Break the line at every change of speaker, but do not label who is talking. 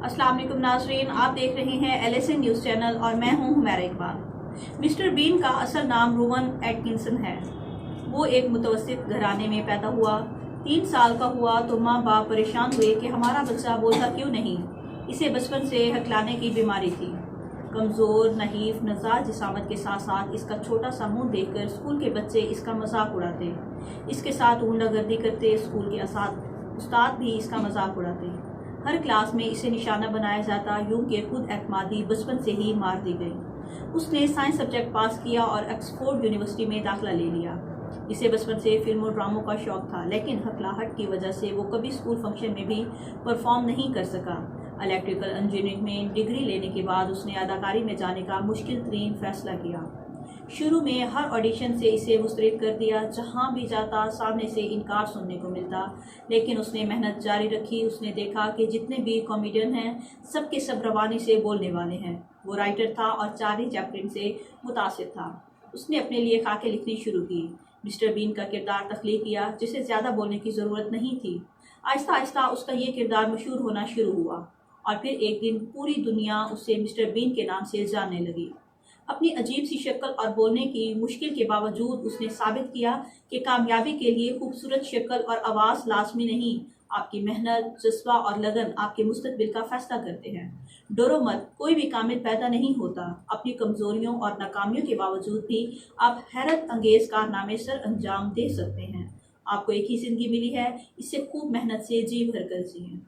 अस्सलाम वालेकुम नाज़रीन, आप देख रहे हैं LSN न्यूज़ चैनल और मैं हूं हुमैरा इकबाल। मिस्टर बीन का असल नाम रोवन एटकिंसन है। वो एक मुतवस्सित घराने में पैदा हुआ। 3 साल का हुआ तो माँ बाप परेशान हुए कि हमारा बच्चा बोलता क्यों नहीं। इसे बचपन से हकलाने की बीमारी थी। कमज़ोर, नहीफ, नज़ार जिसामत के साथ साथ इसका छोटा सा मुंह देखकर स्कूल के बच्चे इसका मजाक उड़ाते, इसके साथ गुंडागर्दी करते। स्कूल के उस्ताद भी इसका मजाक उड़ाते। हर क्लास में इसे निशाना बनाया जाता, यूं कि खुद एतमादी बचपन से ही मार दी गई। उसने साइंस सब्जेक्ट पास किया और ऑक्सफोर्ड यूनिवर्सिटी में दाखिला ले लिया। इसे बचपन से फिल्मों ड्रामों का शौक था, लेकिन हकलाहट की वजह से वो कभी स्कूल फंक्शन में भी परफॉर्म नहीं कर सका। इलेक्ट्रिकल इंजीनियरिंग में डिग्री लेने के बाद उसने अदाकारी में जाने का मुश्किल तरीन फैसला किया। शुरू में हर ऑडिशन से इसे मुस्तरद कर दिया, जहां भी जाता सामने से इनकार सुनने को मिलता, लेकिन उसने मेहनत जारी रखी। उसने देखा कि जितने भी कॉमेडियन हैं सब के सब रवानी से बोलने वाले हैं। वो राइटर था और चार्ली चैपलिन से मुतासिर था। उसने अपने लिए खाके लिखनी शुरू की। मिस्टर बीन का किरदार तख्लीक किया जिसे ज़्यादा बोलने की ज़रूरत नहीं थी। आहिस्ता आहिस्ता उसका ये किरदार मशहूर होना शुरू हुआ और फिर एक दिन पूरी दुनिया उसे मिस्टर बीन के नाम से जानने लगी। अपनी अजीब सी शक्ल और बोलने की मुश्किल के बावजूद उसने साबित किया कि कामयाबी के लिए खूबसूरत शक्ल और आवाज़ लाजमी नहीं, आपकी मेहनत, जज्बा और लगन आपके मुस्तकबिल का फैसला करते हैं। डरो मत, कोई भी कामिल पैदा नहीं होता। अपनी कमजोरियों और नाकामियों के बावजूद भी आप हैरत अंगेज कारनामे सर अंजाम दे सकते हैं। आपको एक ही जिंदगी मिली है, इसे खूब मेहनत से जी भर कर जिएं।